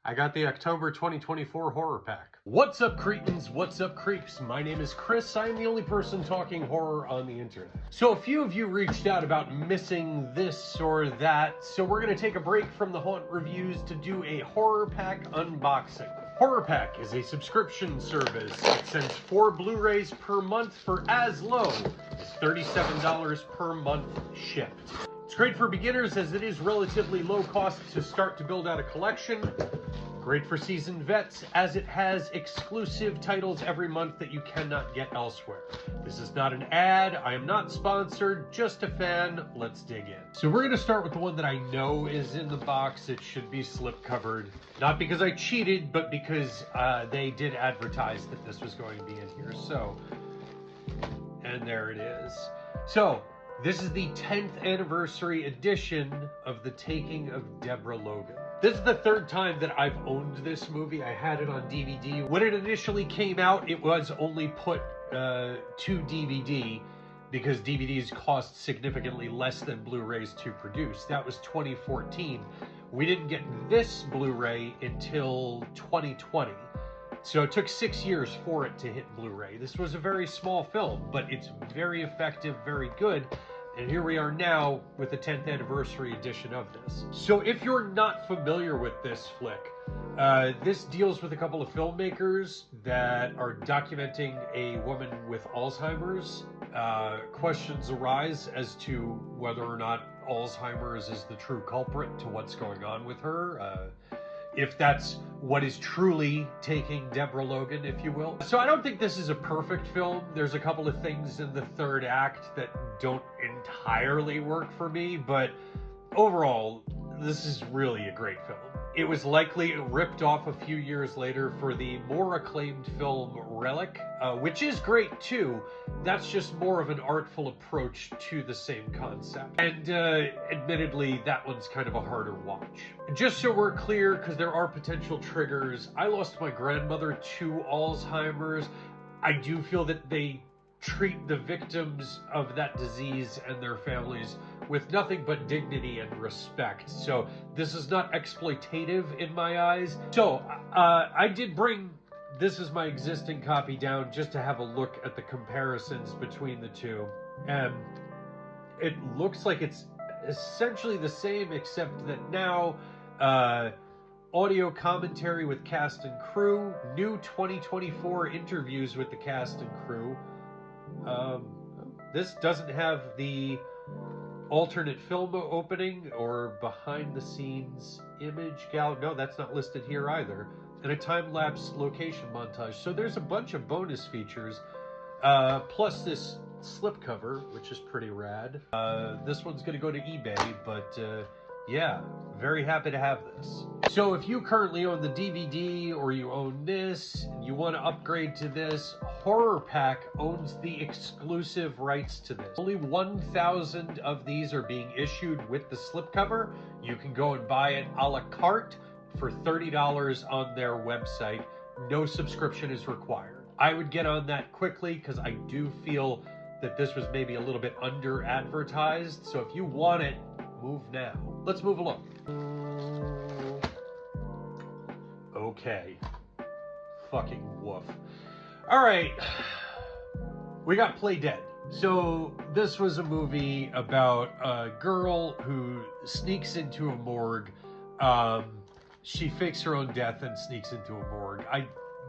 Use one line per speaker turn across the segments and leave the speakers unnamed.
I got the October 2024 horror pack. What's up, cretins? What's up, creeps? My name is Chris. I am the only person talking horror on the internet. So a few of you reached out about missing this or that, so we're going to take a break from the haunt reviews to do a horror pack unboxing. HorrorPack is a subscription service. It sends 4 Blu-rays per month for as low as $37 per month shipped. It's great for beginners as it is relatively low cost to start to build out a collection. Great for seasoned vets as it has exclusive titles every month that you cannot get elsewhere. This is not an ad. I am not sponsored, just a fan. Let's dig in. So we're going to start with the one that I know is in the box. It should be slip covered. Not because I cheated, but because they did advertise that this was going to be in here. So, and there it is. So, this is the 10th anniversary edition of The Taking of Deborah Logan. This is the 3rd time that I've owned this movie. I had it on DVD. When it initially came out, it was only put to DVD because DVDs cost significantly less than Blu-rays to produce. That was 2014. We didn't get this Blu-ray until 2020. So it took 6 years for it to hit Blu-ray. This was a very small film, but it's very effective, very good. And here we are now with the 10th anniversary edition of this. So if you're not familiar with this flick, this deals with a couple of filmmakers that are documenting a woman with Alzheimer's. Questions arise as to whether or not Alzheimer's is the true culprit to what's going on with her. If that's what is truly taking Deborah Logan, if you will. So I don't think this is a perfect film. There's a couple of things in the 3rd act that don't entirely work for me, but overall, this is really a great film. It was likely ripped off a few years later for the more acclaimed film Relic, which is great too. That's just more of an artful approach to the same concept. And admittedly, that one's kind of a harder watch. Just so we're clear, because there are potential triggers, I lost my grandmother to Alzheimer's. I do feel that they treat the victims of that disease and their families with nothing but dignity and respect. So this is not exploitative in my eyes. So I did bring, this is my existing copy down just to have a look at the comparisons between the two. And it looks like it's essentially the same, except that now audio commentary with cast and crew, new 2024 interviews with the cast and crew. This doesn't have the alternate film opening or behind the scenes image gallery. No, that's not listed here either. And a time-lapse location montage. So there's a bunch of bonus features, plus this slipcover, which is pretty rad. This one's going to go to eBay, but yeah, very happy to have this. So if you currently own the DVD or you own this and you want to upgrade to this, HorrorPack owns the exclusive rights to this. Only 1,000 of these are being issued with the slipcover. You can go and buy it a la carte for $30 on their website. No subscription is required. I would get on that quickly because I do feel that this was maybe a little bit under advertised. So if you want it, move now. Let's move along. Okay. Fucking woof. All right. We got Play Dead. So this was a movie about a girl who sneaks into a morgue. She fakes her own death and sneaks into a morgue. I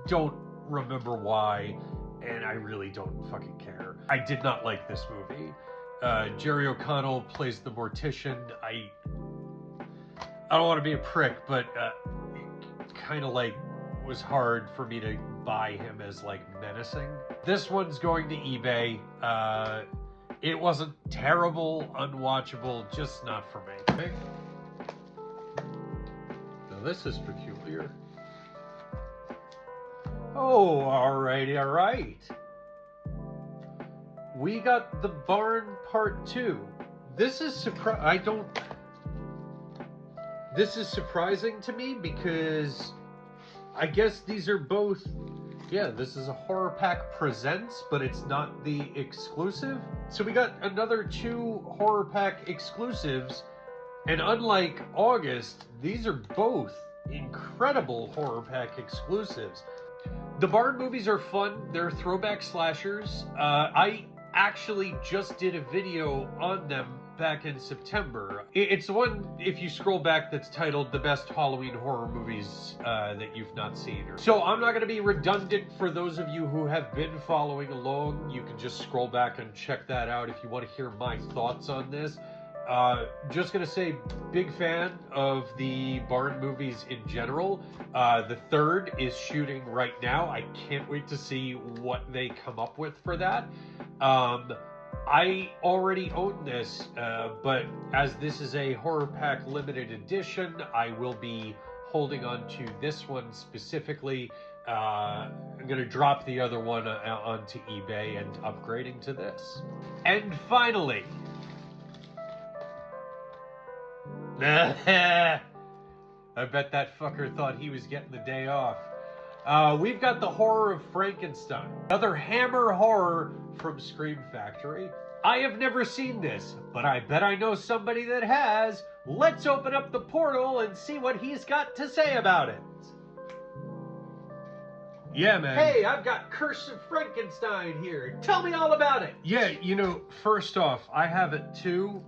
don't remember why, and I really don't fucking care. I did not like this movie. Jerry O'Connell plays the mortician. I don't want to be a prick, but it kind of like was hard for me to buy him as like menacing. This one's going to eBay. It wasn't terrible, unwatchable, just not for me. Okay. Now this is peculiar. Oh, all right. We got The Barn Part 2. This is This is surprising to me because I guess these are both, yeah, this is a HorrorPack Presents, but it's not the exclusive. So we got another 2 HorrorPack exclusives, and unlike August, these are both incredible HorrorPack exclusives. The Barn movies are fun. They're throwback slashers. I actually just did a video on them back in September. It's the one, if you scroll back, that's titled The Best Halloween Horror Movies That You've Not Seen. So I'm not going to be redundant for those of you who have been following along. You can just scroll back and check that out if you want to hear my thoughts on this. Just gonna say, big fan of the Barn movies in general. The third is shooting right now. I can't wait to see what they come up with for that. I already own this, but as this is a HorrorPack limited edition, I will be holding on to this one specifically. I'm gonna drop the other one onto eBay and upgrading to this. And finally, I bet that fucker thought he was getting the day off. We've got The Horror of Frankenstein, another Hammer horror from Scream Factory. I have never seen this, but I bet I know somebody that has. Let's open up the portal and see what he's got to say about it. Yeah, man. Hey, I've got Curse of Frankenstein here. Tell me all about it. Yeah, you know, first off, I have it too.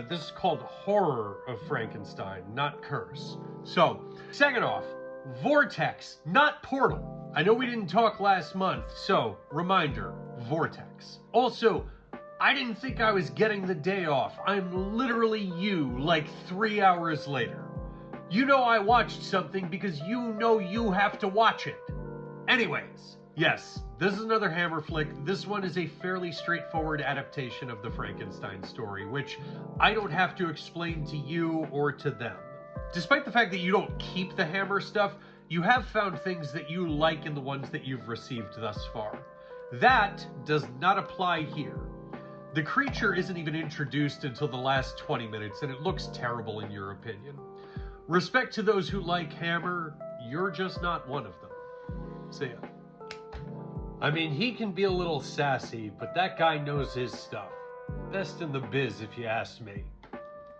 This is called Horror of Frankenstein, not Curse. So, second off, Vortex, not Portal. I know we didn't talk last month, so reminder, Vortex. Also, I didn't think I was getting the day off. I'm literally you, like 3 hours later. You know I watched something because you know you have to watch it. Anyways, yes, this is another Hammer flick. This one is a fairly straightforward adaptation of the Frankenstein story, which I don't have to explain to you or to them. Despite the fact that you don't keep the Hammer stuff, you have found things that you like in the ones that you've received thus far. That does not apply here. The creature isn't even introduced until the last 20 minutes, and it looks terrible in your opinion. Respect to those who like Hammer, you're just not one of them. See ya. I mean, he can be a little sassy, but that guy knows his stuff. Best in the biz, if you ask me.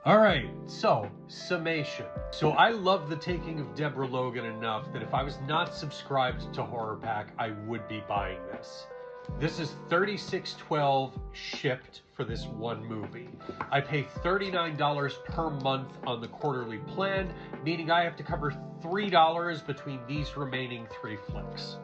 Alright, so, summation. So I love The Taking of Deborah Logan enough that if I was not subscribed to HorrorPack, I would be buying this. This is $36.12 shipped for this one movie. I pay $39 per month on the quarterly plan, meaning I have to cover $3 between these remaining 3 flicks.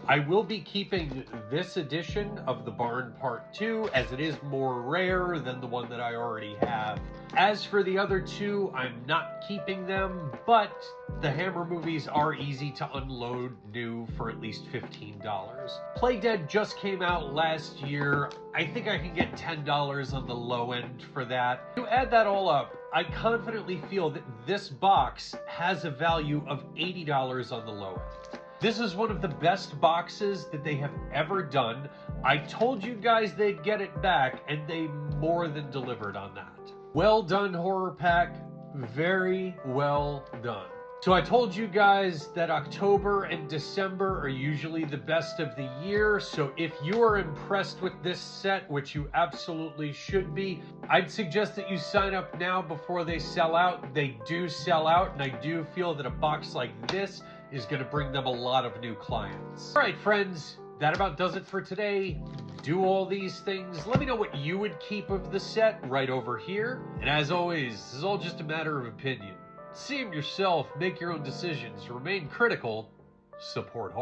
I will be keeping this edition of The Barn Part 2, as it is more rare than the one that I already have. As for the other 2, I'm not keeping them, but the Hammer movies are easy to unload new for at least $15. Play Dead just came out last year. I think I can get $10 on the low end for that. To add that all up, I confidently feel that this box has a value of $80 on the low end. This is one of the best boxes that they have ever done. I told you guys they'd get it back, and they more than delivered on that. Well done, HorrorPack. Very well done. So I told you guys that October and December are usually the best of the year. So if you are impressed with this set, which you absolutely should be, I'd suggest that you sign up now before they sell out. They do sell out, and I do feel that a box like this is going to bring them a lot of new clients. All right, friends, that about does it for today. Do all these things. Let me know what you would keep of the set right over here. And as always, this is all just a matter of opinion. See them yourself, make your own decisions, remain critical, support horror.